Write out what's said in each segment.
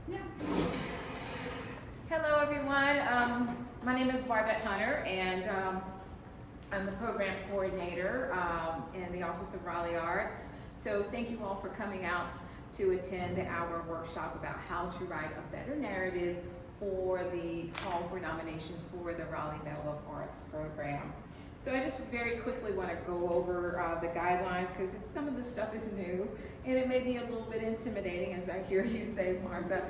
Yeah. Hello everyone, my name is Barbette Hunter and I'm the program coordinator in the Office of Raleigh Arts. So thank you all for coming out to attend our workshop about how to write a better narrative for the call for nominations for the Raleigh Medal of Arts program. So I just very quickly want to go over the guidelines because some of this stuff is new and it may be a little bit intimidating, as I hear you say, Martha.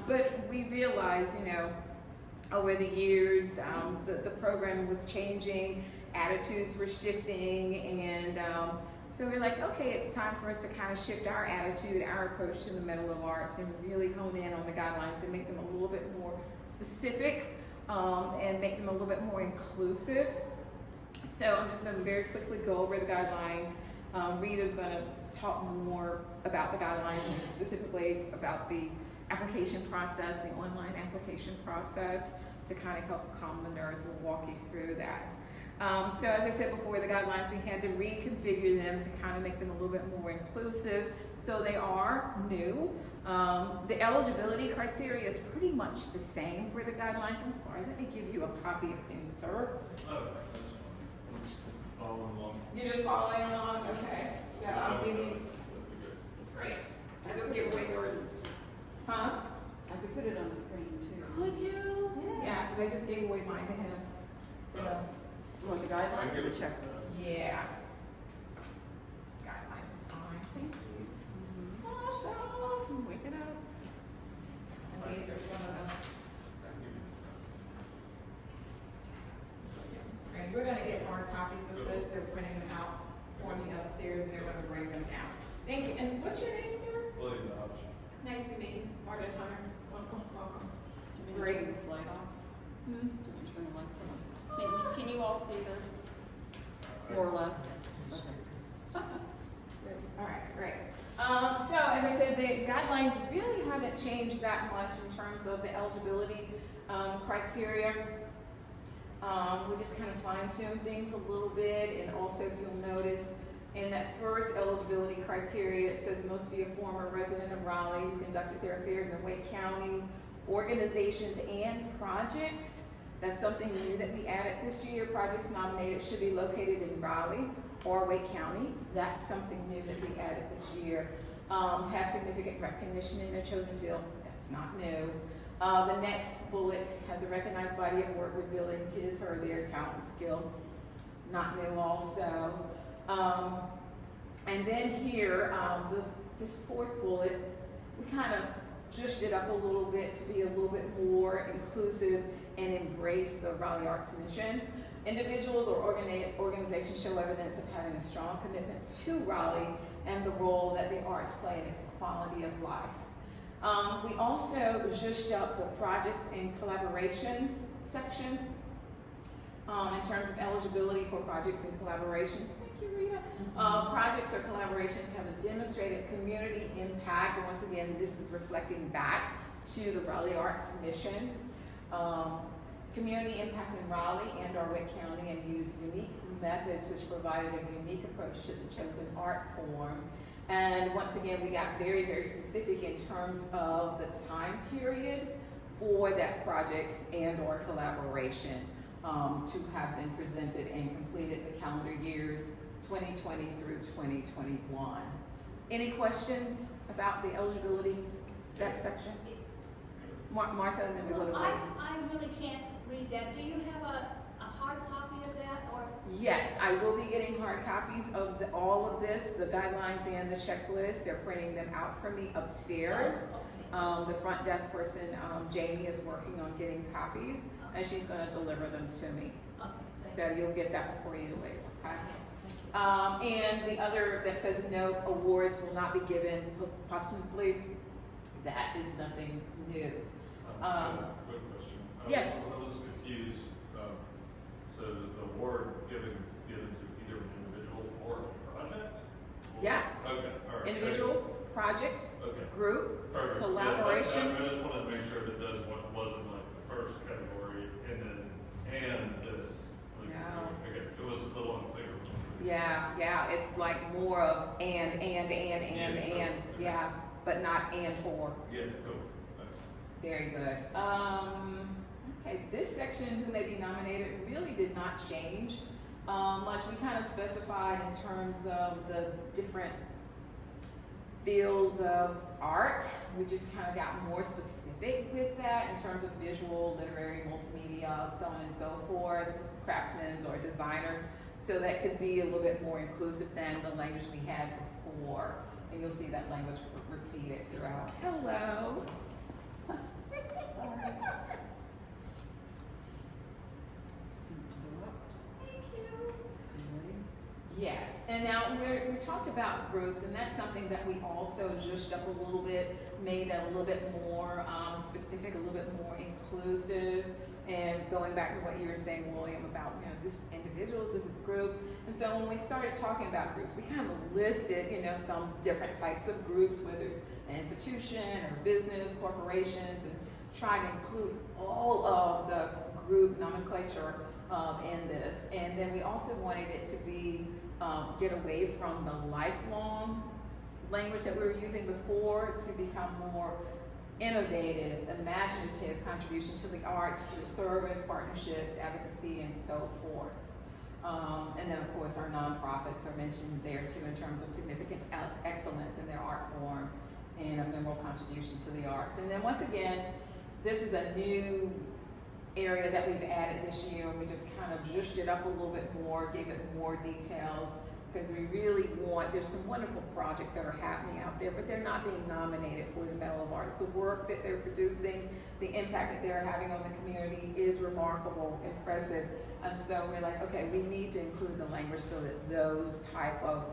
But we realize, you know, over the years, the program was changing, attitudes were shifting, and so we're like, okay, it's time for us to kind of shift our attitude, our approach to the Medal of Arts, and really hone in on the guidelines and make them a little bit more specific and make them a little bit more inclusive. So I'm just going to very quickly go over the guidelines. Rita's going to talk more about the guidelines and specifically about the application process, the online application process, to kind of help calm the nerves. We'll walk you through that. So as I said before, the guidelines, we had to reconfigure them to kind of make them a little bit more inclusive. So they are new. The eligibility criteria is pretty much the same for the guidelines. I'm sorry, let me give you a copy of things, sir. Following along. You're just following along? Okay. So I'll give you, great. I just give away yours. Huh? I could put it on the screen too. Could you? Yeah, because I just gave away mine to him. So, You want the guidelines or the checklist? yeah. Guidelines is fine. Thank you. Awesome. Wake it up. And these are some of the. We're going to get hard copies of this. They're printing them out for me upstairs and they're going to bring them down. Thank you. And what's your name, sir? William Dodge. Nice to meet you. Martin Hunter. Welcome, welcome. Do you Great. turn this light off? Hmm? Do you turn the lights on? Can you all see this? More or less? Okay. Good. All right, great. So as I said, the guidelines really haven't changed that much in terms of the eligibility criteria. We just kind of fine-tune things a little bit, and also if you'll notice in that first eligibility criteria, it says must be a former resident of Raleigh who conducted their affairs in Wake County, organizations and projects. That's something new that we added this year. Projects nominated should be located in Raleigh or Wake County. That's something new that we added this year. Have significant recognition in their chosen field. That's not new. The next bullet has a recognized body of work revealing his or their talent and skill. Not new also. And then here, this fourth bullet, we kind of zhuzhed it up a little bit to be a little bit more inclusive and embrace the Raleigh Arts mission. Individuals or organizations show evidence of having a strong commitment to Raleigh and the role that the arts play in its quality of life. We also zhuzhed up the projects and collaborations section in terms of eligibility for projects and collaborations. Thank you, Rita. Projects or collaborations have a demonstrated community impact. And once again, this is reflecting back to the Raleigh Arts mission. Community impact in Raleigh and or Wake County, and use unique methods which provided a unique approach to the chosen art form. And once again, we got very, very specific in terms of the time period for that project and or collaboration to have been presented and completed the calendar years 2020 through 2021. Any questions about the eligibility, that section? Martha, and then we go to Blake. I really can't read that. Do you have a hard copy of that, or? Yes, I will be getting hard copies of all of this, the guidelines and the checklist. They're printing them out for me upstairs. Oh, okay. The front desk person, Jamie, is working on getting copies, and she's going to deliver them to me. Okay. So you'll get that before you leave. Okay? And the other that says no, awards will not be given posthumously. That is nothing new. Quick question. Yes. I was confused. So is the award given to either an individual or a project? Yes. Okay, all right. Individual, project, Okay. group, Perfect. collaboration. Yeah, I just wanted to make sure that does what wasn't like the first category and this. Like, No. Okay, it was a little unclear. Yeah, it's like more of and, Yeah, yeah, but not and or. Yeah, cool. Very good. Okay, this section, who may be nominated, really did not change much. We kind of specified in terms of the different fields of art. We just kind of got more specific with that in terms of visual, literary, multimedia, so on and so forth, craftsmen or designers. So that could be a little bit more inclusive than the language we had before. And you'll see that language repeated throughout. Hello. Yes, and now we talked about groups, and that's something that we also zhuzhed up a little bit, made that a little bit more specific, a little bit more inclusive, and going back to what you were saying, William, about, you know, is this individuals, this is groups, and so when we started talking about groups, we kind of listed, you know, some different types of groups, whether it's an institution or business, corporations, and try to include all of the group nomenclature in this, and then we also wanted it to be get away from the lifelong language that we were using before to become more innovative, imaginative contribution to the arts through service, partnerships, advocacy, and so forth. And then, of course, our nonprofits are mentioned there too in terms of significant excellence in their art form and a memorable contribution to the arts. And then once again, this is a new area that we've added this year, and we just kind of zhuzhed it up a little bit more, gave it more details, because we really want, there's some wonderful projects that are happening out there, but they're not being nominated for the Medal of Arts. The work that they're producing, the impact that they're having on the community is remarkable, impressive, and so we're like, okay, we need to include the language so that those type of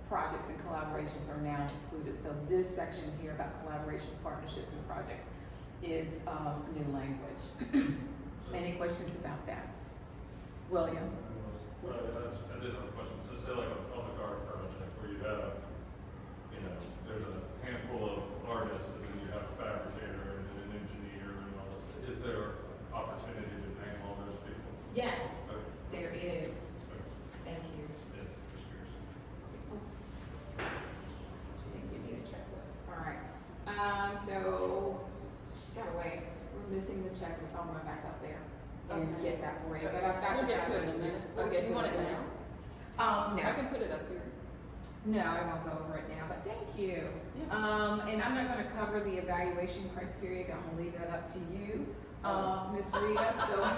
projects and collaborations are now included. So this section here about collaborations, partnerships, and projects is new language. Any questions about that? William? I did have a question. So say like a public art project where you have, you know, there's a handful of artists and then you have a fabricator and an engineer and all this. Is there opportunity to name all those people? Yes, Okay. there is. Okay. Thank you. Yeah, just curious. She didn't give me the checklist. All right. So she got away. We're missing the checklist. I'll run back up there and Okay. get that for you. But I've got We'll the get to it in a guidelines. minute. We'll Do get you to want it it now. now? No. I can put it up here. No, I won't go over it now, but thank you. Yeah. And I'm not gonna cover the evaluation criteria, I'm gonna leave that up to you, Ms. Rita, so.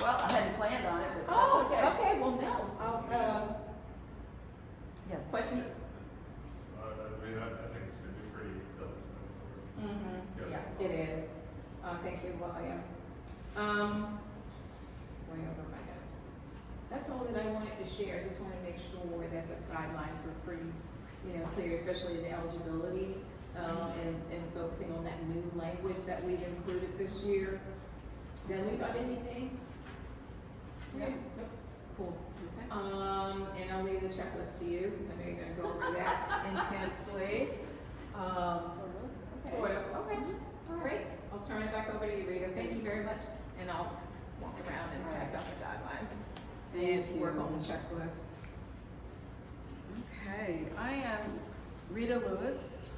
Well, I hadn't planned on it, but Oh, that's okay. okay, well, no, I'll, Yes. question? I mean, I think it's going to be pretty self-explanatory. Mm-hmm, Yeah. yeah, it is. Thank you, William. Way over my notes. That's all that I wanted to share. I just want to make sure that the guidelines were pretty, you know, clear, especially the eligibility, and focusing on that new language that we've included this year. Did I leave out anything? Yeah. Nope. Cool. Okay. And I'll leave the checklist to you, because I know you're gonna go over that intensely. Okay. Sort of, okay, all right. I'll turn it back over to you, Rita. Thank you very much, and I'll walk around and pass out the guidelines. Thank And work you. on the checklist. Okay, I am Rita Lewis,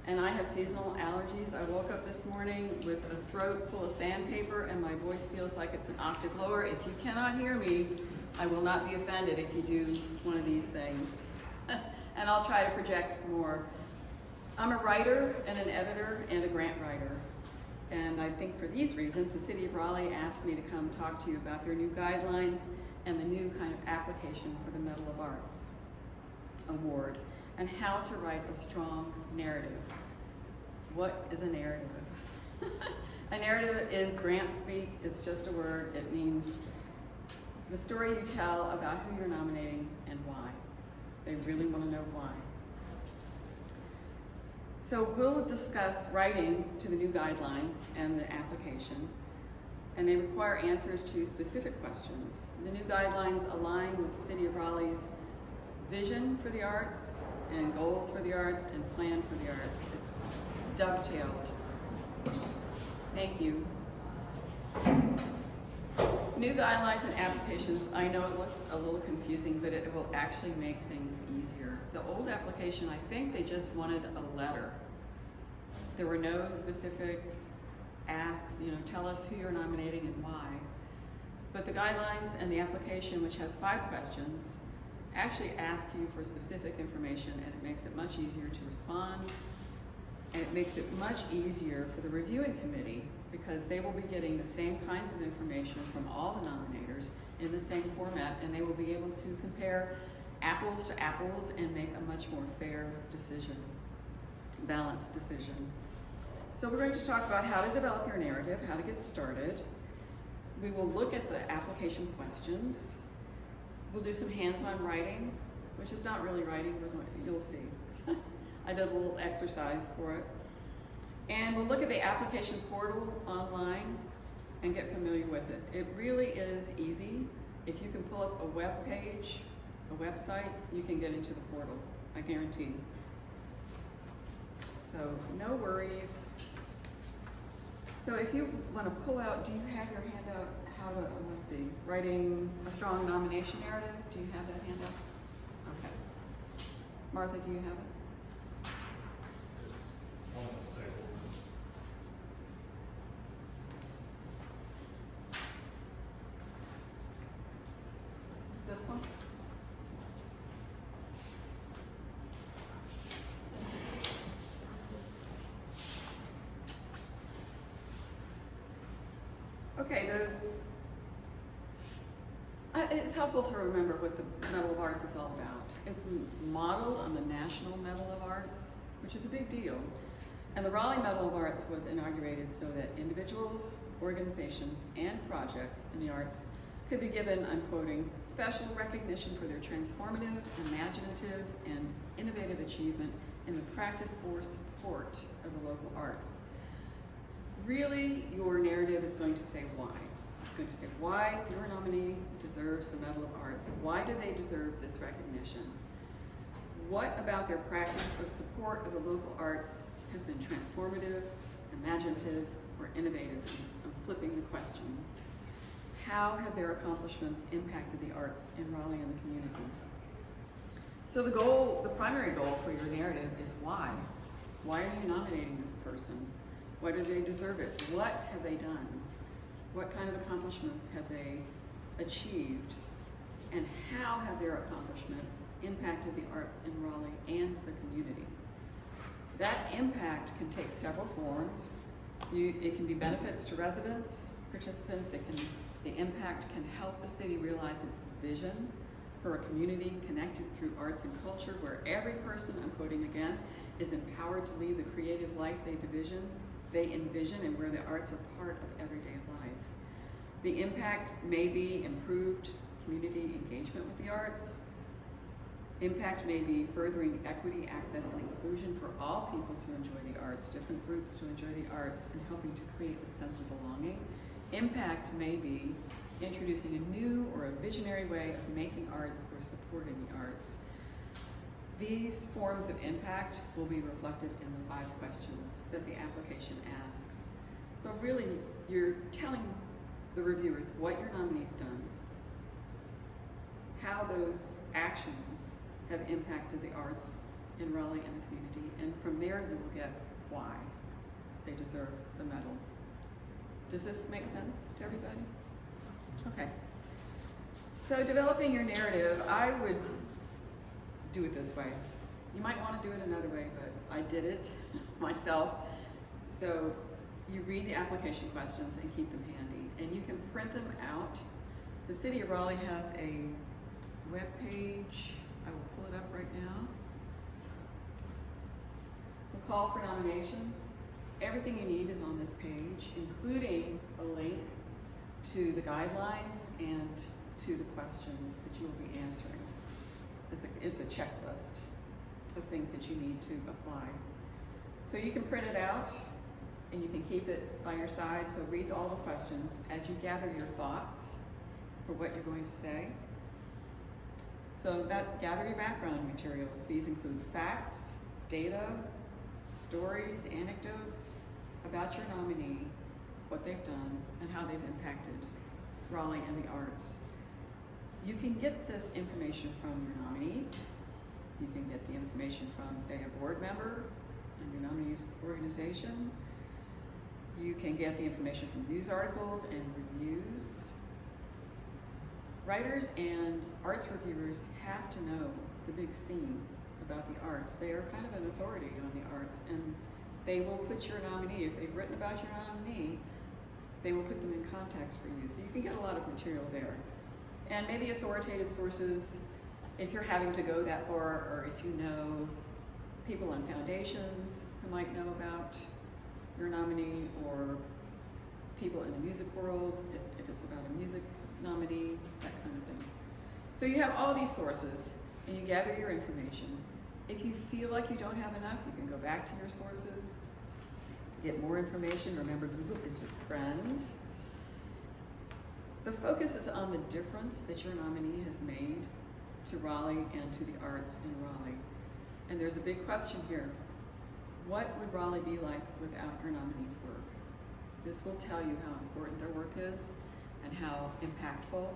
and I have seasonal allergies. I woke up this morning with a throat full of sandpaper, and my voice feels like it's an octave lower. If you cannot hear me, I will not be offended if you do one of these things. And I'll try to project more. I'm a writer and an editor and a grant writer. And I think for these reasons, the City of Raleigh asked me to come talk to you about their new guidelines and the new kind of application for the Medal of Arts award and how to write a strong narrative. What is a narrative? A narrative is grant speak. It's just a word. It means the story you tell about who you're nominating and why. They really want to know why. So we'll discuss writing to the new guidelines and the application, and they require answers to specific questions. The new guidelines align with the City of Raleigh's vision for the arts and goals for the arts and plan for the arts. It's dovetailed. Thank you. New guidelines and applications, I know it looks a little confusing, but it will actually make things easier. The old application, I think they just wanted a letter. There were no specific asks, tell us who you're nominating and why. But the guidelines and the application, which has 5 questions, actually ask you for specific information, and it makes it much easier to respond, and it makes it much easier for the reviewing committee because they will be getting the same kinds of information from all the nominators in the same format, and they will be able to compare apples to apples and make a much more fair decision, balanced decision. So we're going to talk about how to develop your narrative, how to get started. We will look at the application questions. We'll do some hands-on writing, which is not really writing, you'll see. I did a little exercise for it. And we'll look at the application portal online and get familiar with it. It really is easy. If you can pull up a web page, a website, you can get into the portal, I guarantee. So no worries. So if you want to pull out, do you have your handout, how to, let's see, writing a strong nomination narrative? Do you have that handout? Okay. Martha, do you have it? It's one of the stakeholders. Is this one? Okay, it's helpful to remember what the Medal of Arts is all about. It's modeled on the National Medal of Arts, which is a big deal. And the Raleigh Medal of Arts was inaugurated so that individuals, organizations, and projects in the arts could be given, I'm quoting, special recognition for their transformative, imaginative, and innovative achievement in the practice or support of the local arts. Really, your narrative is going to say why. It's going to say why your nominee deserves the Medal of Arts. Why do they deserve this recognition? What about their practice or support of the local arts has been transformative, imaginative, or innovative? I'm flipping the question. How have their accomplishments impacted the arts in Raleigh and the community? So the primary goal for your narrative is why. Why are you nominating this person? Why do they deserve it? What have they done? What kind of accomplishments have they achieved? And how have their accomplishments impacted the arts in Raleigh and the community? That impact can take several forms. It can be benefits to residents, participants. The impact can help the city realize its vision for a community connected through arts and culture where every person, I'm quoting again, is empowered to lead the creative life they envision and where the arts are part of everyday life. The impact may be improved community engagement with the arts. Impact may be furthering equity, access, and inclusion for all people to enjoy the arts, different groups to enjoy the arts, and helping to create a sense of belonging. Impact may be introducing a new or a visionary way of making arts or supporting the arts. These forms of impact will be reflected in the 5 questions that the application asks. So really, you're telling the reviewers what your nominee's done, how those actions have impacted the arts in Raleigh and the community, and from there you will get why they deserve the medal. Does this make sense to everybody? Okay. So developing your narrative, I would do it this way. You might want to do it another way, but I did it myself. So you read the application questions and keep them handy, and you can print them out. The City of Raleigh has a web page. I will pull it up right now. The call for nominations. Everything you need is on this page, including a link to the guidelines and to the questions that you will be answering. It's a checklist of things that you need to apply. So you can print it out and you can keep it by your side. So read all the questions as you gather your thoughts for what you're going to say. So gather your background materials. These include facts, data, stories, anecdotes about your nominee, what they've done, and how they've impacted Raleigh and the arts. You can get this information from your nominee. You can get the information from, say, a board member and your nominee's organization. You can get the information from news articles and reviews. Writers and arts reviewers have to know the big scene about the arts. They are kind of an authority on the arts, and they will put your nominee, if they've written about your nominee, they will put them in context for you. So you can get a lot of material there. And maybe authoritative sources, if you're having to go that far, or if you know people on foundations who might know about your nominee, or people in the music world, if it's about a music nominee, that kind of thing. So you have all these sources, and you gather your information. If you feel like you don't have enough, you can go back to your sources, get more information. Remember, Google is your friend. The focus is on the difference that your nominee has made to Raleigh and to the arts in Raleigh. And there's a big question here. What would Raleigh be like without your nominee's work? This will tell you how important their work is and how impactful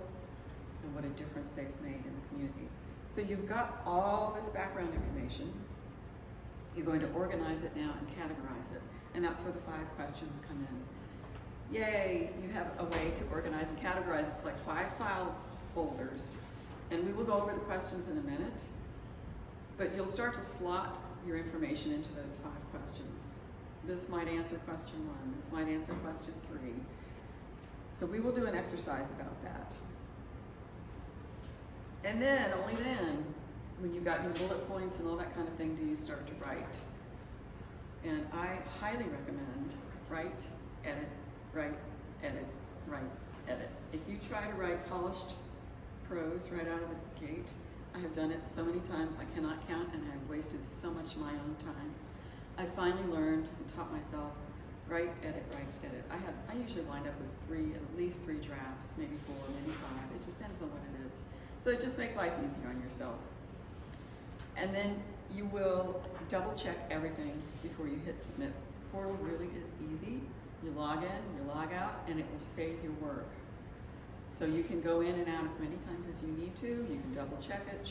and what a difference they've made in the community. So you've got all this background information. You're going to organize it now and categorize it. And that's where the 5 questions come in. Yay, you have a way to organize and categorize. It's like 5 file folders. And we will go over the questions in a minute. But you'll start to slot your information into those 5 questions. This might answer question 1. This might answer question 3. So we will do an exercise about that. And then, only then, when you've got your bullet points and all that kind of thing, do you start to write. And I highly recommend write, edit, write, edit, write, edit. If you try to write polished prose right out of the gate, I have done it so many times I cannot count, and I've wasted so much of my own time. I finally learned and taught myself write, edit, write, edit. I usually wind up with at least 3 drafts, maybe 4, maybe 5. It just depends on what it is. So just make life easier on yourself. And then you will double check everything before you hit submit. The portal really is easy. You log in, you log out, and it will save your work. So you can go in and out as many times as you need to. You can double check it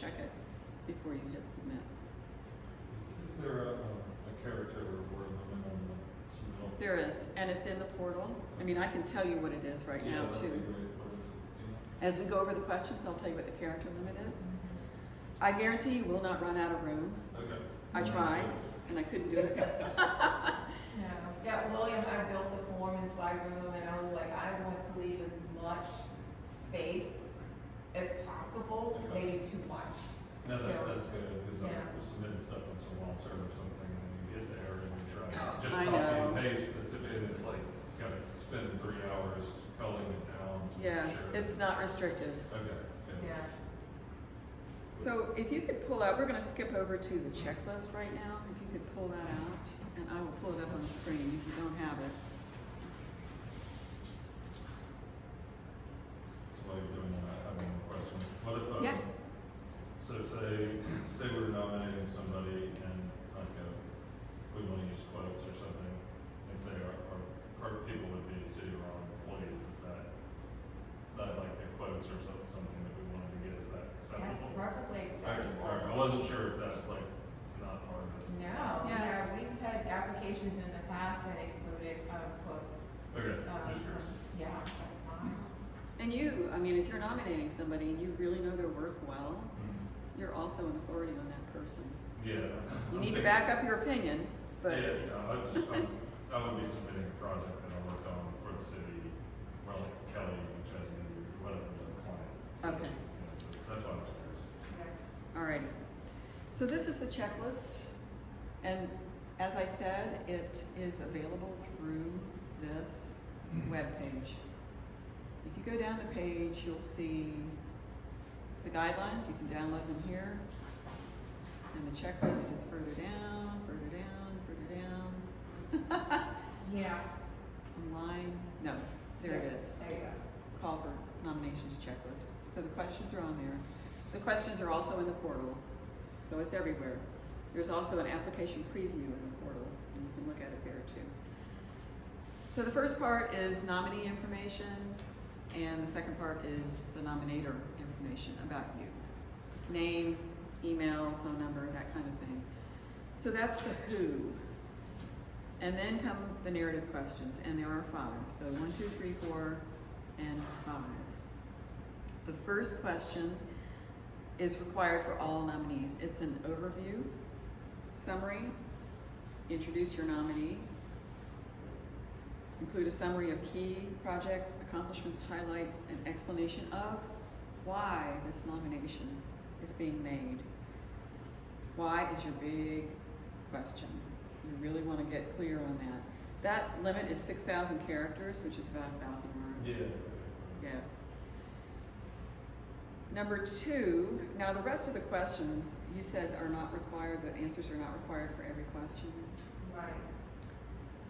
before you hit submit. Is there a character or word limit on the submittal? There is, and it's in the portal. I mean, I can tell you what it is right now that'd too. be great. What is it? As we go over the questions, I'll tell you what the character limit is. I guarantee you will not run out of room. Okay. I tried, and I couldn't do it. Yeah, William, I built the form in Slide Room, and I was like, I want to leave as much space as possible, Okay. maybe too much. No, So, that's good, because yeah. I was submitting stuff in some long term or something, and then you get there and you try just I copy know. and paste, and it's like, you gotta spend 3 hours culling it down to Yeah, make sure. it's not restrictive. Okay, yeah. Yeah. So if you could pull out, we're gonna skip over to the checklist right now. If you could pull that out, and I will pull it up on the screen if you don't have it. So while you're doing that, I have one more question. What if, Yeah. so say we're nominating somebody and like, we wanna use quotes or something, and say our people would be city hall employees, is that like the quotes or something that we wanted to get, is that That's acceptable? perfectly acceptable. I wasn't sure if that's like not part of it. No, Yeah. yeah, we've had applications in the past that included quotes. Okay, just curious. Yeah, that's fine. And you, I mean, if you're nominating somebody and you really know their work well, Mhm. you're also an authority on that person. Yeah. You need to back up your opinion, but Yeah, I would be submitting a project that I worked on for the city, well, like Kelly, which has whatever the client. So, Okay. yeah, so that's why I was curious. alrighty. So this is the checklist, and as I said, it is available through this webpage. If you go down the page, you'll see the guidelines. You can download them here. And the checklist is further down, further down, further down. Yeah. Online, no, there it is. There you go. Call for nominations checklist. So the questions are on there. The questions are also in the portal, so it's everywhere. There's also an application preview in the portal, and you can look at it there too. So the first part is nominee information, and the second part is the nominator information about you. It's name, email, phone number, that kind of thing. So that's the who. And then come the narrative questions, and there are 5. So 1, 2, 3, 4, and 5. The first question is required for all nominees. It's an overview, summary, introduce your nominee, include a summary of key projects, accomplishments, highlights, and explanation of why this nomination is being made. Why is your big question. You really want to get clear on that. That limit is 6,000 characters, which is about 1,000 words. Yeah. Number 2, now the rest of the questions you said are not required, the answers are not required for every question. Right.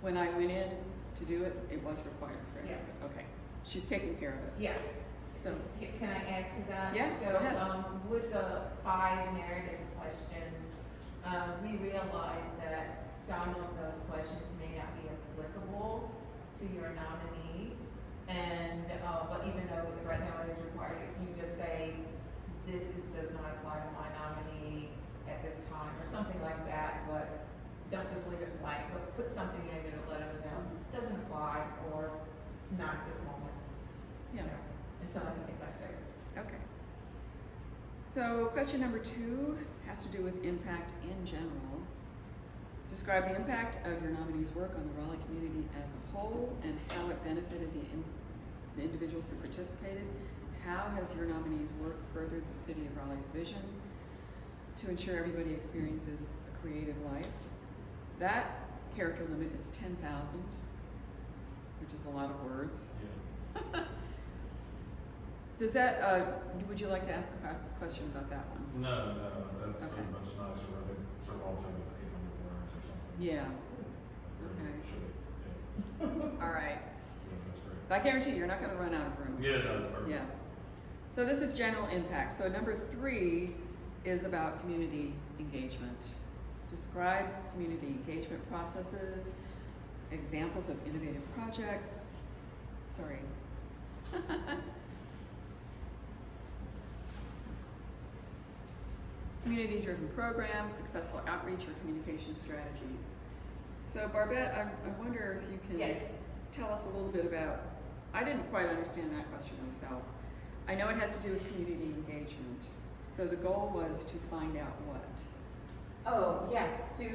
When I went in to do it, it was required for every. Yes. Okay. She's taking care of it. Yeah. So, Can I add to that? Yeah, So, go ahead. with the 5 narrative questions, we realized that some of those questions may not be applicable to your nominee. And, but even though right now it is required, if you just say, does not apply to my nominee at this time, or something like that, but don't just leave it blank, but put something in there to let us know, doesn't apply, or not at this moment. Yeah. So, until I can get that fixed. okay. So question number 2 has to do with impact in general. Describe the impact of your nominee's work on the Raleigh community as a whole and how it benefited the individuals who participated. How has your nominee's work furthered the city of Raleigh's vision to ensure everybody experiences a creative life? That character limit is 10,000, which is a lot of words. Yeah. Does that, would you like to ask a question about that one? No, that's Okay. much nicer. I think Sir Walter was 800 words or something. Yeah. Really Okay. should it? All right. Yeah, that's great. I guarantee you're not going to run out of room. Yeah, no, that's perfect. Yeah. So this is general impact. So number 3 is about community engagement. Describe community engagement processes, examples of innovative projects. Sorry. Community-driven programs, successful outreach, or communication strategies. So Barbette, I wonder if you can Yes. tell us a little bit about, I didn't quite understand that question myself. I know it has to do with community engagement. So the goal was to find out what? Oh, yes, to,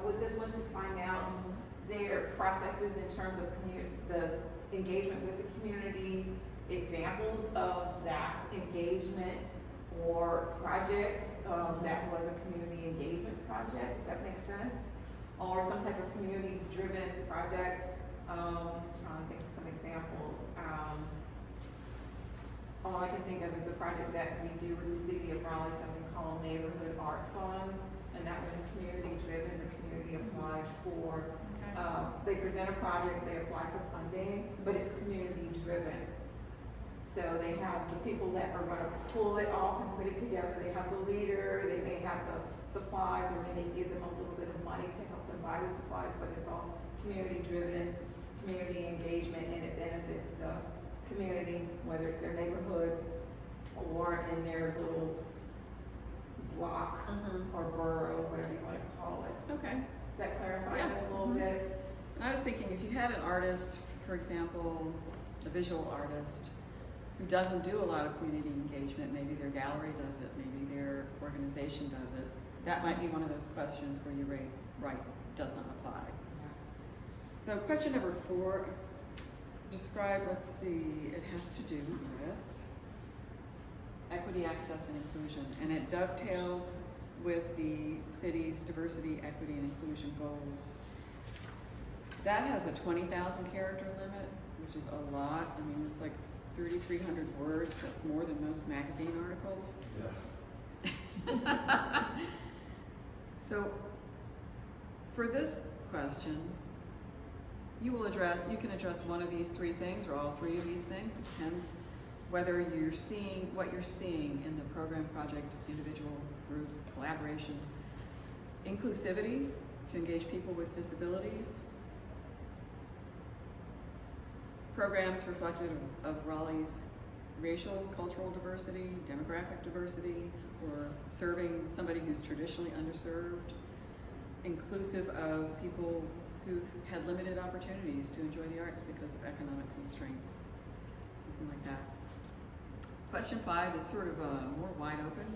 with this one, to find out their processes in terms of the engagement with the community, examples of that engagement or project, that was a community engagement project, does that make sense? Or some type of community-driven project, trying to think of some examples. All I can think of is the project that we do with the city of Raleigh, something called Neighborhood Art Funds, and that one is community-driven, the community applies for, they present a project, they apply for funding, but it's community-driven. So they have the people that are gonna pull it off and put it together, they have the leader, they may have the supplies, or they may give them a little bit of money to help them buy the supplies, but it's all community-driven, community engagement, and it benefits the community, whether it's their neighborhood or in their little block or borough, whatever you wanna call it. Okay. Does that clarify Yeah. it a little bit? And I was thinking if you had an artist, for example, a visual artist, who doesn't do a lot of community engagement, maybe their gallery does it, maybe their organization does it, that might be one of those questions where you write doesn't apply. So question number 4, describe, let's see, it has to do with equity, access, and inclusion, and it dovetails with the city's diversity, equity, and inclusion goals. That has a 20,000 character limit, which is a lot. I mean, it's like 3,300 words. That's more than most magazine articles. Yeah. So, for this question, you can address one of these 3 things or all 3 of these things. It depends whether you're seeing what you're seeing in the program, project, individual, group, collaboration. Inclusivity, to engage people with disabilities. Programs reflective of Raleigh's racial, cultural diversity, demographic diversity, or serving somebody who's traditionally underserved. Inclusive of people who've had limited opportunities to enjoy the arts because of economic constraints, something like that. Question 5 is sort of more wide open.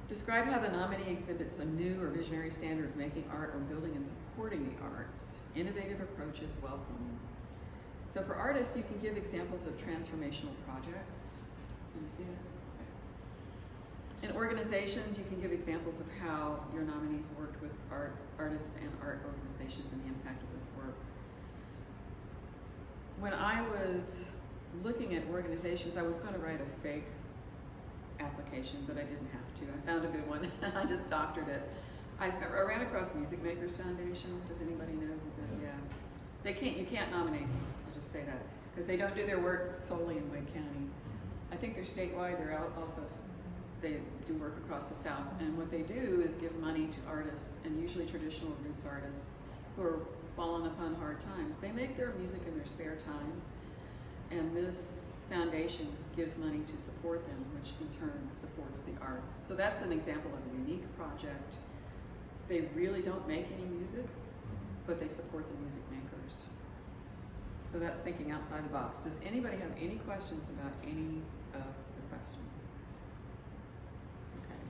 Describe how the nominee exhibits a new or visionary standard of making art or building and supporting the arts. Innovative approaches welcome. So for artists, you can give examples of transformational projects. Can you see that? Okay. In organizations, you can give examples of how your nominees worked with artists and art organizations and the impact of this work. When I was looking at organizations, I was going to write a fake application, but I didn't have to. I found a good one. I just doctored it. I ran across Music Makers Foundation. Does anybody know who that? Yeah. They can't. You can't nominate them. I'll just say that because they don't do their work solely in Wake County. I think they're statewide. They're also they do work across the South, and what they do is give money to artists, and usually traditional roots artists who are fallen upon hard times. They make their music in their spare time, and this foundation gives money to support them, which in turn supports the arts. So that's an example of a unique project. They really don't make any music, but they support the music makers. So that's thinking outside the box. Does anybody have any questions about any of the questions? Okay.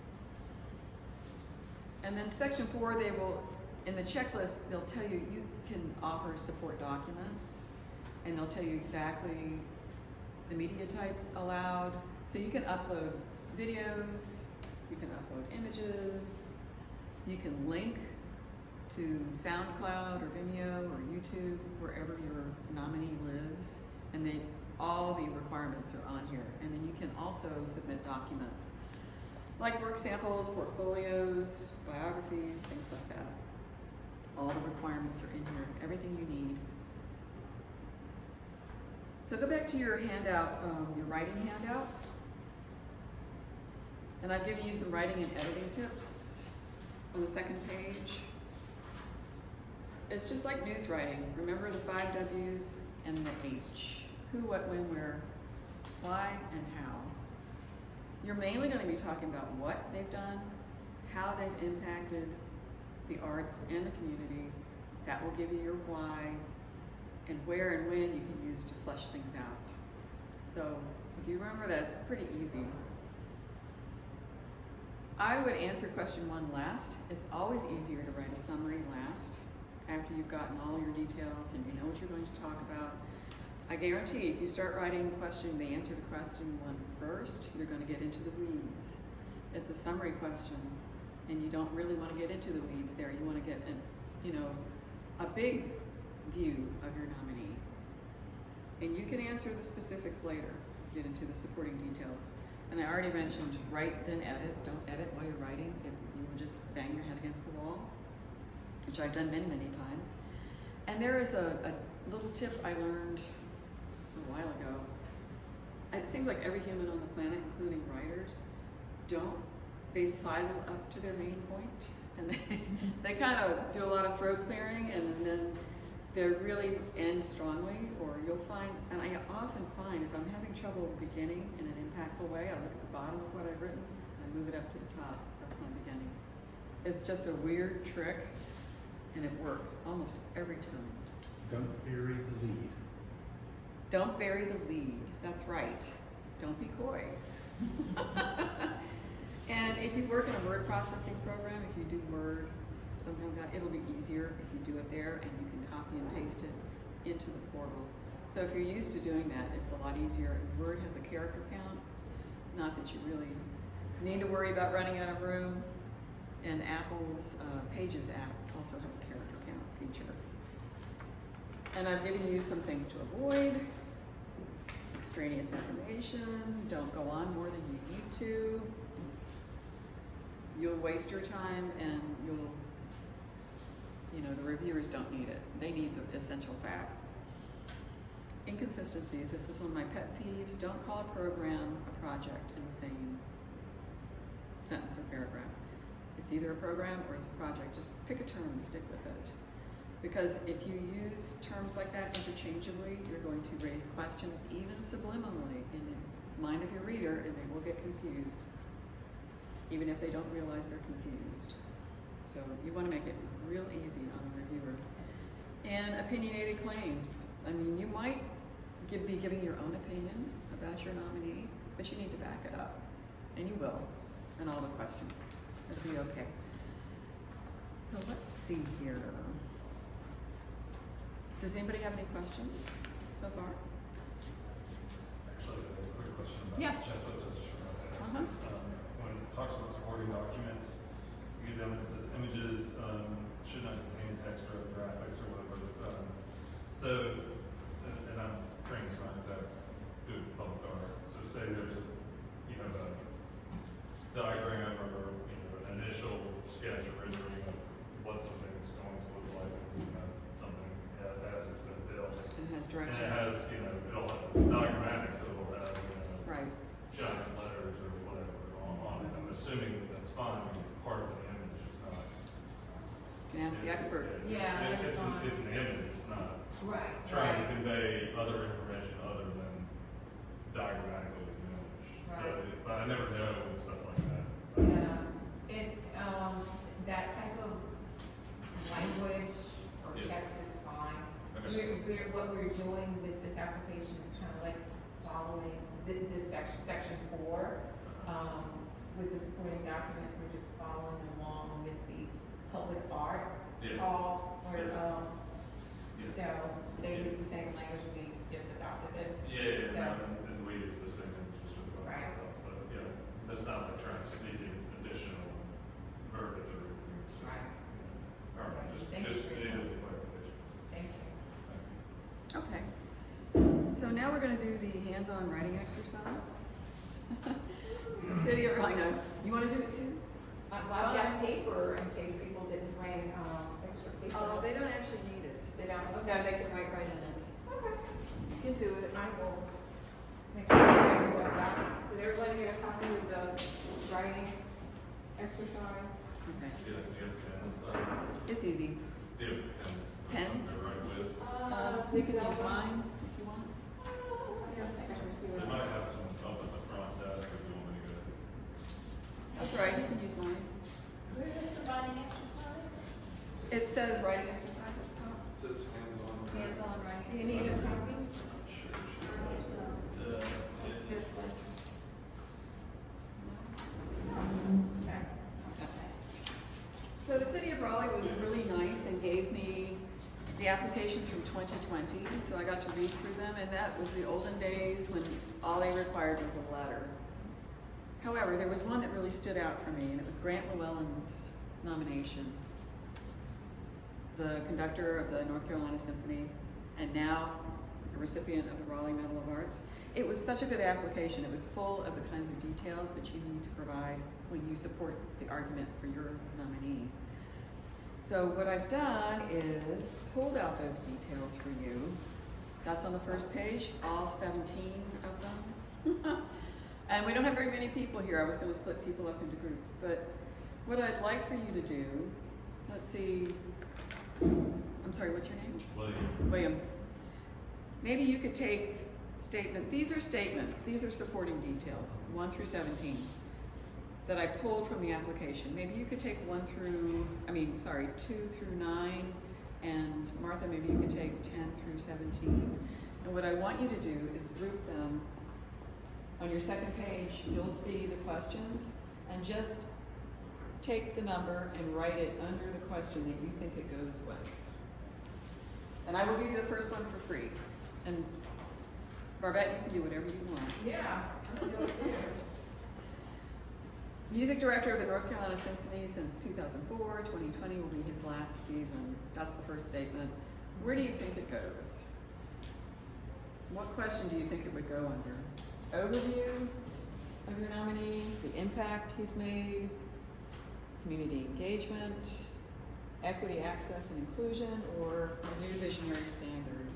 And then section 4, they will, in the checklist, they'll tell you you can offer support documents, and they'll tell you exactly the media types allowed. So you can upload videos, you can upload images, you can link to SoundCloud or Vimeo or YouTube, wherever your nominee lives, and all the requirements are on here. And then you can also submit documents like work samples, portfolios, biographies, things like that. All the requirements are in here, everything you need. So go back to your handout, your writing handout. And I've given you some writing and editing tips on the second page. It's just like news writing. Remember the 5 W's and the H. Who, what, when, where, why, and how. You're mainly going to be talking about what they've done, how they've impacted the arts and the community. That will give you your why, and where and when you can use to flesh things out. So if you remember that, it's pretty easy. I would answer question 1 last. It's always easier to write a summary last, after you've gotten all your details and you know what you're going to talk about. I guarantee if you start writing the answer to question 1 first, you're going to get into the weeds. It's a summary question, and you don't really want to get into the weeds there. You want to get a big view of your nominee. And you can answer the specifics later, get into the supporting details. And I already mentioned write, then edit. Don't edit while you're writing. You will just bang your head against the wall, which I've done many, many times. And there is a little tip I learned a while ago. It seems like every human on the planet, including writers, they sidle up to their main point, and they kind of do a lot of throat clearing, and then they really end strongly, or you'll find, and I often find if I'm having trouble beginning in an impactful way, I look at the bottom of what I've written and I move it up to the top. That's my beginning. It's just a weird trick, and it works almost every time. Don't bury the lead. Don't bury the lead. That's right. Don't be coy. And if you work in a word processing program, if you do Word, something like that, it'll be easier if you do it there, and you can copy and paste it into the portal. So if you're used to doing that, it's a lot easier. Word has a character count. Not that you really need to worry about running out of room. And Apple's Pages app also has a character count feature. And I've given you some things to avoid. Extraneous information. Don't go on more than you need to. You'll waste your time, and the reviewers don't need it. They need the essential facts. Inconsistencies. This is one of my pet peeves. Don't call a program a project in the same sentence or paragraph. It's either a program or it's a project. Just pick a term and stick with it. Because if you use terms like that interchangeably, you're going to raise questions even subliminally in the mind of your reader, and they will get confused, even if they don't realize they're confused. So you want to make it real easy on the reviewer. And opinionated claims. I mean, you might be giving your own opinion about your nominee, but you need to back it up. And you will, in all the questions. It'll be okay. So let's see here. Does anybody have any questions so far? Actually, a quick question about Yeah. checklist. Uh-huh. When it talks about supporting documents, you get down, it says images should not contain text or graphics or whatever. And I'm trained as not exact good public art. So say there's you have a diagram or an initial sketch or rendering of what something is going to look like, something as it's been built. It has And directions. it has, it'll have diagrammatic, so it'll have, Right. giant letters or whatever on it. I'm assuming that's fine because it's part of the image, it's not. You can ask the expert. Yeah, that's fine. It's an image, it's not Right. trying to convey other information other than diagrammatically as an image. So, Right. but I never know with stuff like that. Yeah, it's, that type of language or Yeah. text is fine. Okay. What we're doing with this application is kind of like following this section 4. With the supporting documents, we're just following along with the public art Yeah. call, where, Yeah. so they use the same language, we just adopted it. Yeah, So, and we use the same image just for the Right. but yeah, that's not like trying to sneak in additional verbiage or anything, it's just. Right. All right, Thank you just for your needed time. the clarification. Thank you. Thank you. Okay. So now we're going to do the hands-on writing exercise. The city of Raleigh. You want to do it too? I've got paper in case people didn't bring, extra paper. Oh, they don't actually need it. They don't? No, they can write right in it. Okay. You can do it. I will make sure everyone got it. Did everybody get a copy of the writing exercise? Okay. Do you have pens? It's easy. Do you have pens? Pens? To write with? You can use mine if you want. They might have some up at the front desk if you want me to go. That's right, you can use mine. Where is the writing exercise? It says writing exercise at the top. It says hands-on. Hands-on writing. Do you need a copy? Sure. This one. Okay. So the city of Raleigh was really nice and gave me the applications from 2020, so I got to read through them, and that was the olden days when all they required was a letter. However, there was one that really stood out for me, and it was Grant Llewellyn's nomination, the conductor of the North Carolina Symphony, and now a recipient of the Raleigh Medal of Arts. It was such a good application. It was full of the kinds of details that you need to provide when you support the argument for your nominee. So what I've done is pulled out those details for you. That's on the first page, all 17 of them. And we don't have very many people here. I was going to split people up into groups, but what I'd like for you to do, let's see, I'm sorry, what's your name? William. Maybe you could take these are statements, these are supporting details, 1 through 17, that I pulled from the application. Maybe you could take 2 through 9, and Martha, maybe you could take 10 through 17. And what I want you to do is group them. On your second page, you'll see the questions, and just take the number and write it under the question that you think it goes with. And I will give you the first one for free. And Barbette, you can do whatever you want. Yeah, I'm gonna do it too. Music director of the North Carolina Symphony since 2004, 2020 will be his last season. That's the first statement. Where do you think it goes? What question do you think it would go under? Overview of your nominee, the impact he's made, community engagement, equity, access, and inclusion, or a new visionary standard?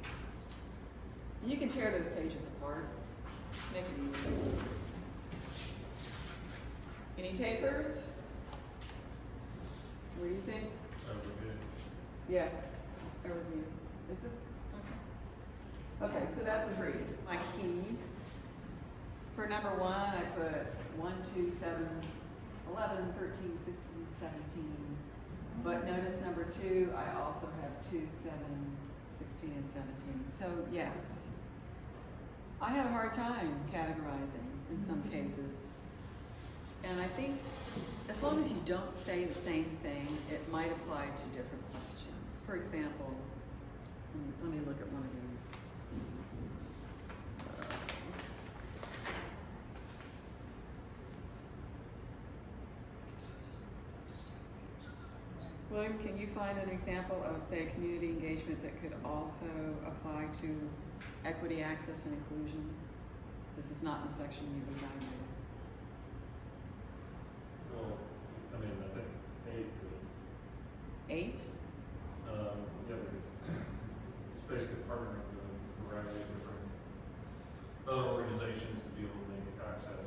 You can tear those pages apart, make it easy. Any takers? What do you think? Yeah, overview. Is this, okay. Okay, so that's free. My key. For number 1, I put 1, 2, 7, 11, 13, 16, 17. But notice number 2, I also have 2, 7, 16, and 17. So yes, I had a hard time categorizing in some cases. And I think as long as you don't say the same thing, it might apply to different questions. For example, let me look at one of these. William, can you find an example of, say, community engagement that could also apply to equity, access, and inclusion? This is not in the section you've evaluated. Well, I mean, I think 8 could. 8? Yeah, because it's basically partnering with a variety of different other organizations to be able to make access.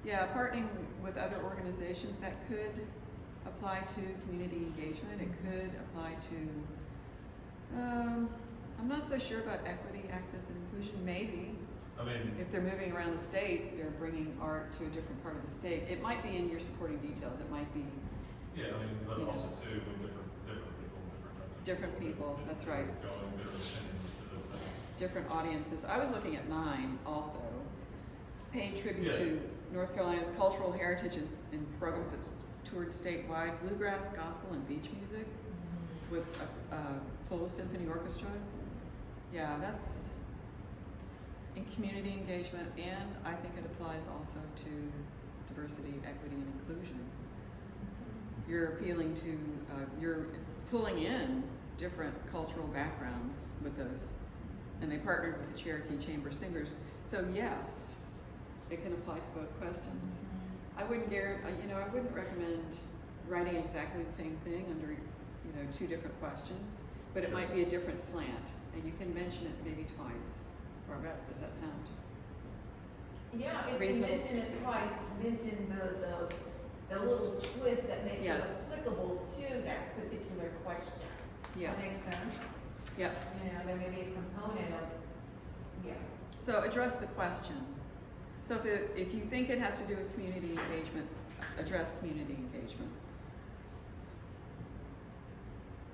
Yeah, partnering with other organizations, that could apply to community engagement. It could apply to, I'm not so sure about equity, access, and inclusion. Maybe. I mean, If they're moving around the state, they're bringing art to a different part of the state. It might be in your supporting details. It might be yeah, I mean, but you know, also too, with different people, different types of different people. That's right. Going different opinions to this thing. Different audiences. I was looking at 9 also. Pay tribute Yeah. to North Carolina's cultural heritage and programs that's toured statewide, bluegrass, gospel, and beach music with a full symphony orchestra. Yeah, that's in community engagement, and I think it applies also to diversity, equity, and inclusion. You're appealing to, you're pulling in different cultural backgrounds with those, and they partnered with the Cherokee Chamber Singers. So yes, it can apply to both questions. I wouldn't I wouldn't recommend writing exactly the same thing under, 2 different questions, but it might be a different slant, and you can mention it maybe twice. Barbette, does that sound? Yeah, if you reasonable? mention it twice, mention the little twist that makes Yes. it applicable to that particular question. Yeah. That makes sense? Yeah. There may be a component of, yeah. So address the question. So if you think it has to do with community engagement, address community engagement.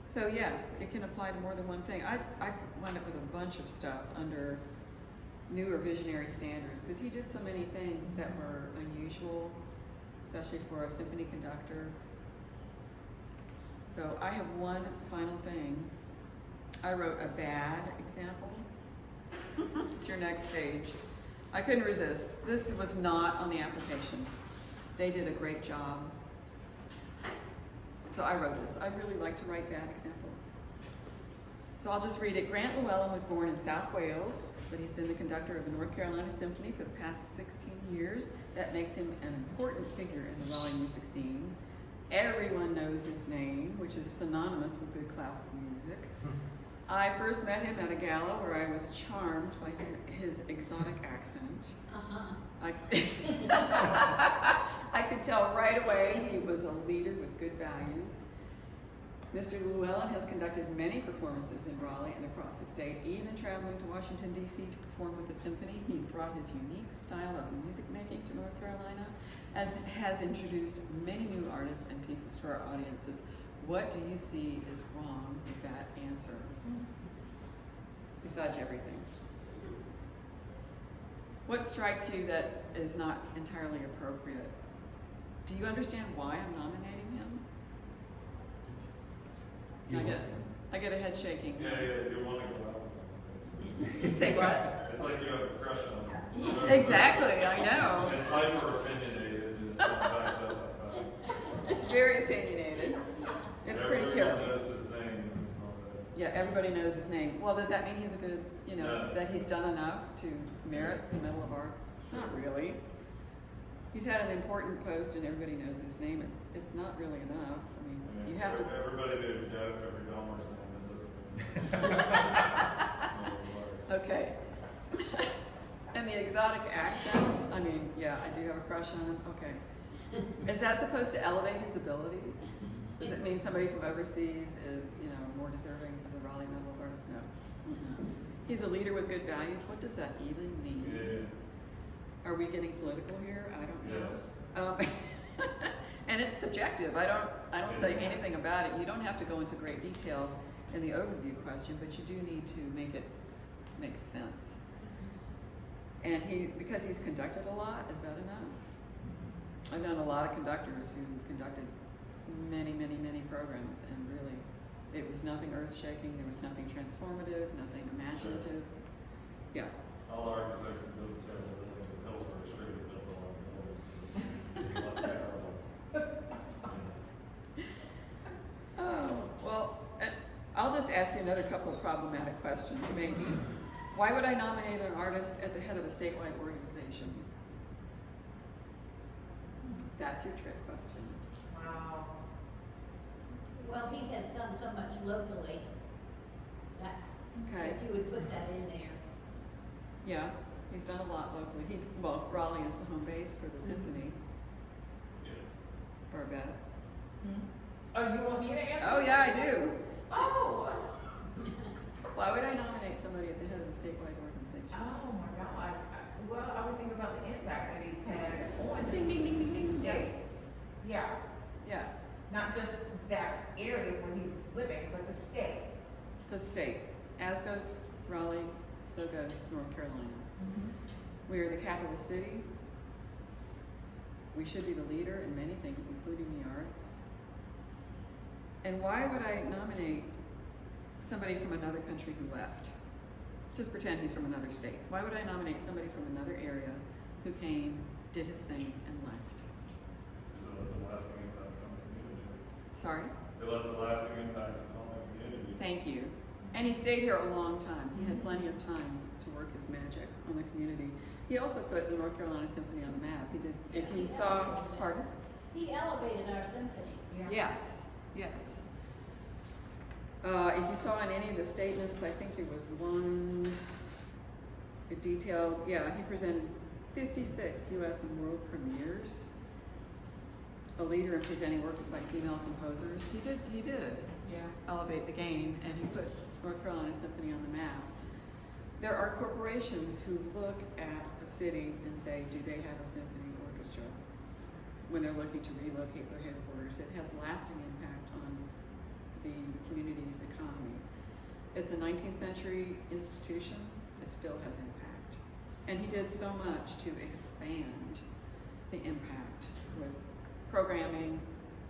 So yes, it can apply to more than one thing. I wound up with a bunch of stuff under new or visionary standards because he did so many things that were unusual, especially for a symphony conductor. So I have one final thing. I wrote a bad example. It's your next page. I couldn't resist. This was not on the application. They did a great job. So I wrote this. I really like to write bad examples. So I'll just read it. Grant Llewellyn was born in South Wales, but he's been the conductor of the North Carolina Symphony for the past 16 years. That makes him an important figure in the Raleigh music scene. Everyone knows his name, which is synonymous with good classical music. I first met him at a gala where I was charmed by his exotic accent. I could tell right away he was a leader with good values. Mr. Llewellyn has conducted many performances in Raleigh and across the state, even traveling to Washington, D.C. to perform with the symphony. He's brought his unique style of music making to North Carolina, as has introduced many new artists and pieces for our audiences. What do you see is wrong with that answer? Besides everything. What strikes you that is not entirely appropriate? Do you understand why I'm nominating him? I get a head shaking. Yeah, you want to go out with them. Say what? It's like you have a crush on them. Exactly, I know. It's hyper opinionated and it's not backed up by facts. It's very opinionated. It's pretty terrible. Everyone knows his name. It's not that. Yeah, everybody knows his name. Well, does that mean he's a good, No. that he's done enough to merit the Medal of Arts? Not really. He's had an important post and everybody knows his name. It's not really enough. I mean, you have to. Everybody knew Jeff, every Dahmer's name, it doesn't mean. Okay. And the exotic accent, I mean, yeah, I do have a crush on him. Okay. Is that supposed to elevate his abilities? Does it mean somebody from overseas is, more deserving of the Raleigh Medal of Arts? No. He's a leader with good values. What does that even mean? Yeah. Are we getting political here? I don't know. Yes. And it's subjective. I don't say anything about it. You don't have to go into great detail in the overview question, but you do need to make it make sense. And because he's conducted a lot, is that enough? I've known a lot of conductors who conducted many, many, many programs, and really, it was nothing earth-shaking, there was nothing transformative, nothing imaginative. Yeah. All architects who build terrible buildings in Hillsborough Street have built a lot of buildings. That's terrible. Oh, well, I'll just ask you another couple of problematic questions, maybe. Why would I nominate an artist at the head of a statewide organization? That's your trick question. Wow. Well, he has done so much locally that Okay. if you would put that in there. Yeah, he's done a lot locally. Raleigh is the home base for the symphony. Yeah. Barbette. Oh, you want me to answer? Oh, yeah, I do. Oh! Why would I nominate somebody at the head of a statewide organization? Oh my gosh. Well, I would think about the impact that he's had on. Ding, ding, ding, ding, ding. Yes. Yeah. Yeah, Not just that area where he's living, but the state. the state. As goes Raleigh, so goes North Carolina. We are the capital city. We should be the leader in many things, including the arts. And why would I nominate somebody from another country who left? Just pretend he's from another state. Why would I nominate somebody from another area who came, did his thing, and left? Because it left a lasting impact on the community. Sorry? It left a lasting impact on the community. Thank you. And he stayed here a long time. He had plenty of time to work his magic on the community. He also put the North Carolina Symphony on the map. He did, if you saw, pardon? He elevated our symphony. Yes, yes. If you saw in any of the statements, I think there was one detailed, yeah, he presented 56 US and world premieres. A leader in presenting works by female composers. He did elevate the game, and he put North Carolina Symphony on the map. There are corporations who look at a city and say, do they have a symphony orchestra? When they're looking to relocate their headquarters, it has lasting impact on the community's economy. It's a 19th century institution, it still has impact. And he did so much to expand the impact with programming,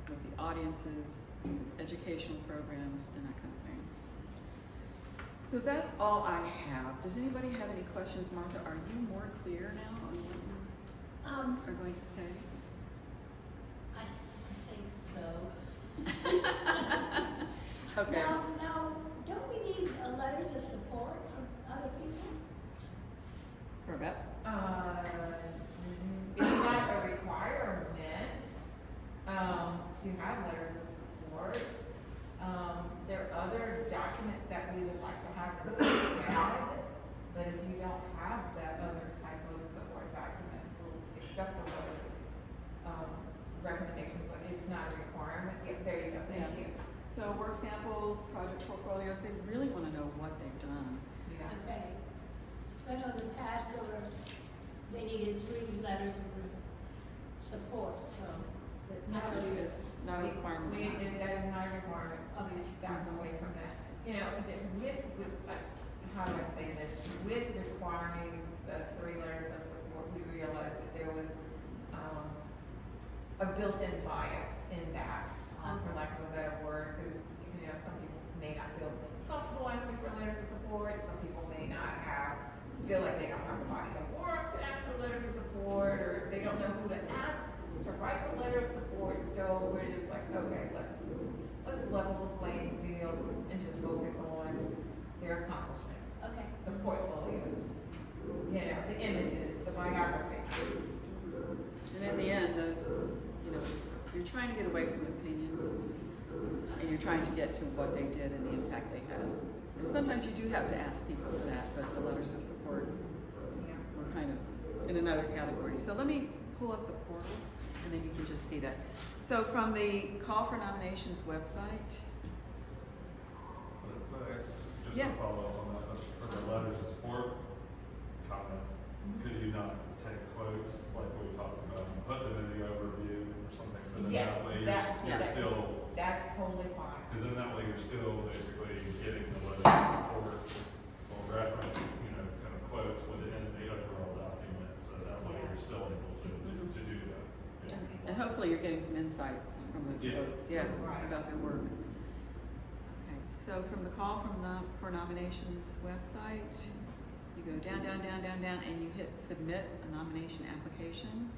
with the audiences, with educational programs, and that kind of thing. So that's all I have. Does anybody have any questions? Martha, are you more clear now on what you are going to say? I think so. Okay. Now, don't we need letters of support from other people? Barbette? It's not a requirement to have letters of support. There are other documents that we would like to have added, but if you don't have that other type of support document, we'll accept the letters of recommendation, but it's not a requirement. Yeah, there you go, thank you. So work samples, project portfolios, they really want to know what they've done. Yeah. Okay. So I know in the past they needed 3 letters of support, so. It's not a requirement. That is not a requirement. Okay. Back away from that. You know, how do I say this? With requiring the 3 letters of support, we realized that there was a built-in bias in that, for lack of a better word, because you know some people may not feel comfortable asking for letters of support. Some people may not feel like they don't have a body of work to ask for letters of support, or they don't know who to ask to write the letter of support. So we're just like, okay, let's level the playing field and just focus on their accomplishments, Okay. the portfolios, you know, the images, the biographies. And in the end, those, you know, you're trying to get away from opinion, and you're trying to get to what they did and the impact they had. And sometimes you do have to ask people for that, but the letters of support were kind of in another category. So let me pull up the portal, and then you can just see that. So from the call for nominations website, Just Yeah. to follow up on that, for the letters of support comment, could you not take quotes like we talked about and put them in the overview or something, so then Yes, that way that- you're that- still, That's totally fine. because then that way you're still basically getting the letter of support or reference, kind of quotes within the overall document, so that way you're still able to do that. Yeah. And hopefully you're getting some insights from those Yeah. folks, Right. about their work. Okay, so from the call for nominations website, you go down, down, down, down, down, and you hit submit a nomination application.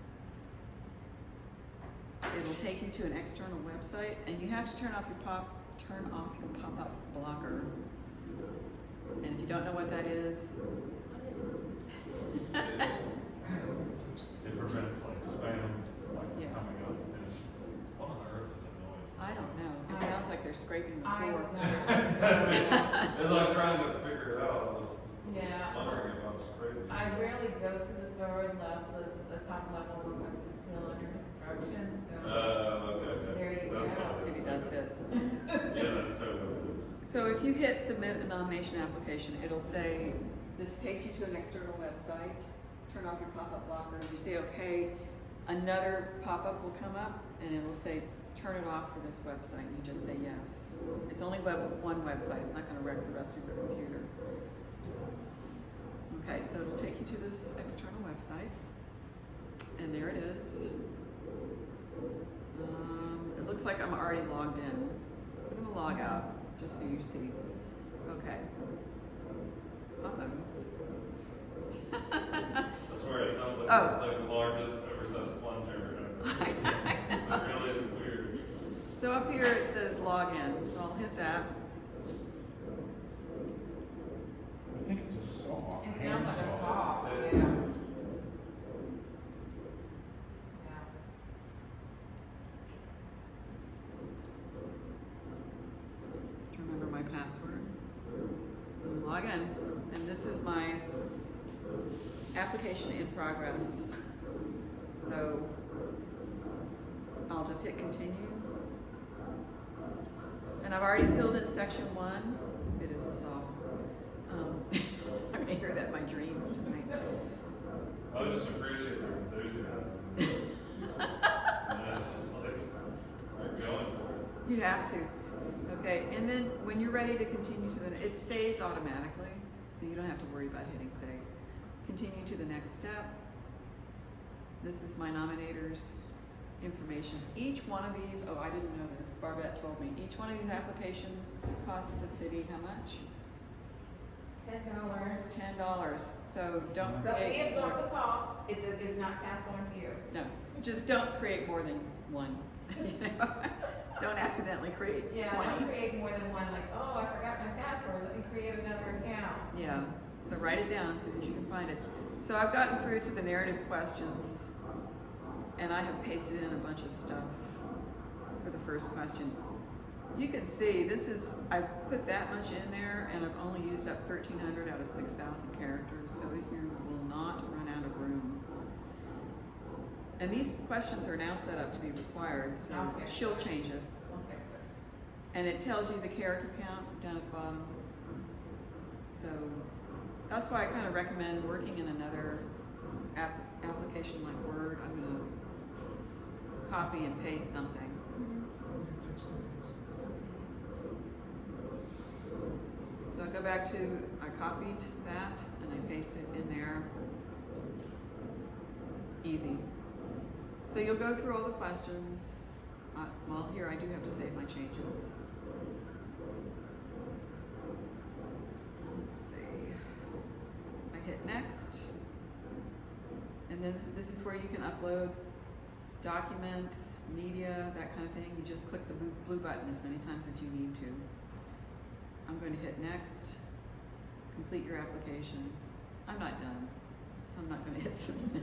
It'll take you to an external website, and you have to turn off your pop-up blocker. And if you don't know what that is, It prevents like spam, Yeah. coming up, and what on earth is that noise? I don't know. It sounds like they're scraping the I floor. know. As I'm trying to figure it out, I was Yeah. wondering if I was crazy. I rarely go to the third level, the top level, because it's still under construction, so. Okay. There you That's go. what it is. Maybe that's it. Yeah, that's totally what it So if you hit submit a nomination application, it'll say, this takes you to an external website, turn off your pop-up blocker, and you say okay, another pop-up will come up and it'll say, turn it off for this website, and you just say yes. It's only one website, it's not gonna wreck the rest of your computer. Okay, so it'll take you to this external website, and there it is. It looks like I'm already logged in. I'm gonna log out, just so you see. Okay. Uh-oh. I swear, it sounds like, Oh. like the largest oversized plunger ever. It's really weird. So up here it says log in, so I'll hit that. I think it's a saw. It hand sounds like a saw. saw, yeah. Yeah. Yeah. Do you remember my password? Log in, and this is my application in progress. So I'll just hit continue. And I've already filled in section 1. It is a saw. I'm gonna hear that in my dreams tonight. I just appreciate your enthusiasm. Yeah, just like, you're going for it. You have to. Okay, and then when you're ready to continue to it saves automatically, so you don't have to worry about hitting save. Continue to the next step. This is my nominator's information. Each one of these, oh, I didn't know this, Barbette told me, each one of these applications costs the city how much? $10. $10. So don't But we create absorb more. the cost, it is not passed on to you. No, just don't create more than one. You know? Don't accidentally create Yeah, 20. don't create more than one, like, oh, I forgot my password, let me create another account. Yeah, so write it down so that you can find it. So I've gotten through to the narrative questions, and I have pasted in a bunch of stuff for the first question. You can see I've put that much in there, and I've only used up 1,300 out of 6,000 characters, so that you will not run out of room. And these questions are now set up to be required, so Okay. she'll change it. Okay. And it tells you the character count down at the bottom. So that's why I kind of recommend working in another application like Word. I'm going to copy and paste something. So I go back to, I copied that and I pasted it in there. Easy. So you'll go through all the questions. Well, here I do have to save my changes. Let's see. I hit next. And then this is where you can upload documents, media, that kind of thing. You just click the blue button as many times as you need to. I'm going to hit next. Complete your application. I'm not done, so I'm not going to hit submit.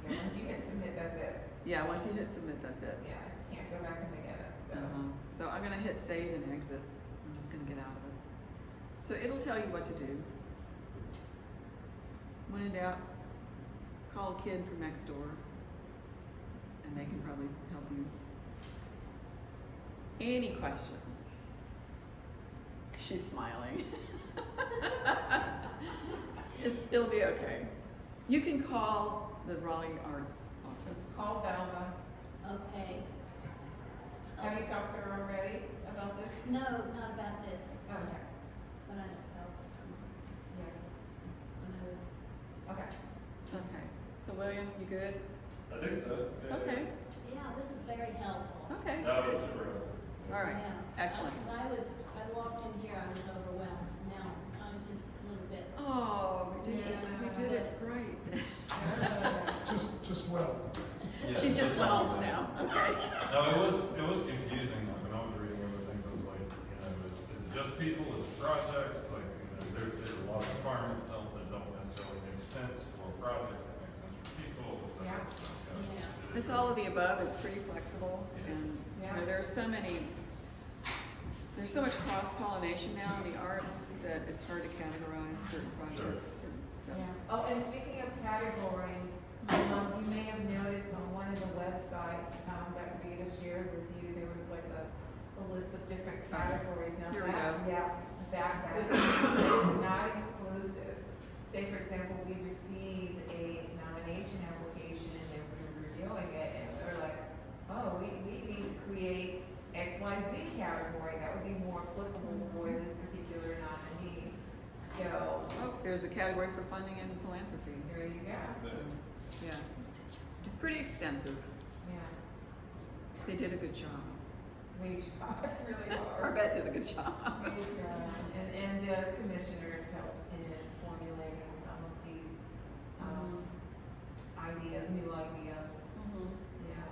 Yeah, once you hit submit, that's it. Yeah, once you hit submit, that's it. Yeah, you can't go back and make edits, so. So I'm gonna hit save and exit. I'm just gonna get out of it. So it'll tell you what to do. When in doubt, call a kid from next door, and they can probably help you. Any questions? She's smiling. It'll be okay. You can call the Raleigh Arts office. Yes. Call Belva. Okay. Have you talked to her already about this? No, not about this, Okay. but I know Yeah. when I was, Okay. Okay. So William, you good? I think so. Yeah. Okay. yeah, this is very helpful. Okay. That was super helpful. All right. Yeah. Excellent. Because I walked in here, I was overwhelmed. Now I'm just a little bit. Oh, we did it. Yeah. We did it great. Just well. Yeah. She's just whelmed now. Okay. No, it was confusing, like, when I was reading over things, I was like, you know, is it just people, is it projects, like, you know, there's a lot of requirements that don't necessarily make sense for a project, that makes sense for people, et cetera. Yeah. Yeah. It's all of the above. It's pretty flexible, and you know, Yeah. there's so much cross pollination now in the arts that it's hard to categorize certain projects. And so. Yeah. Oh, and speaking of categories, you may have noticed on one of the websites that Rita shared with you, there was like a list of different categories. Now Here we that, go. yeah, that is not inclusive. Say, for example, we received a nomination application and then we were reviewing it and they're like, oh, we need to create XYZ category that would be more applicable for this particular nominee. So, Oh, there's a category for funding and philanthropy. there you go. Yeah. It's pretty extensive. Yeah. They did a good job. We tried really hard. Barbette did a good job. We tried. And the commissioners helped in formulating some of these, ideas, new ideas. Mhm. Yeah,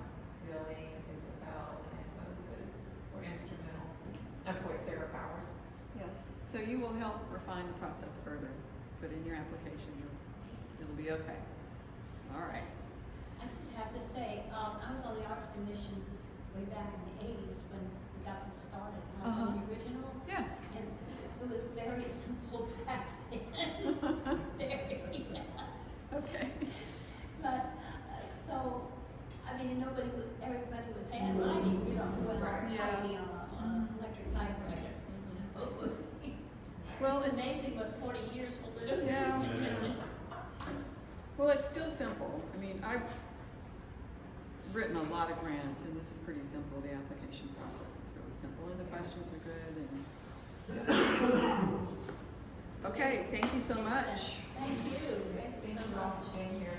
Billy, Isabel, and Moses were instrumental. Of course, Sarah Powers. Yes. So you will help refine the process further. Put in your application. It'll be okay. All right. I just have to say, I was on the Arts Commission way back in the 80s when we got this started. I was on the original, Yeah. and it was very simple back then. Very, Okay. but, so, I mean, everybody was handwriting, you know, Right. Yeah. typing on an electric typewriter. So, Well, it's it's- amazing what 40 years will do. Yeah. Yeah. Well, it's still simple. I mean, I've written a lot of grants, and this is pretty simple. The application process is really simple, and the questions are good. And okay, thank you so much. Thank you. Thank you all for being here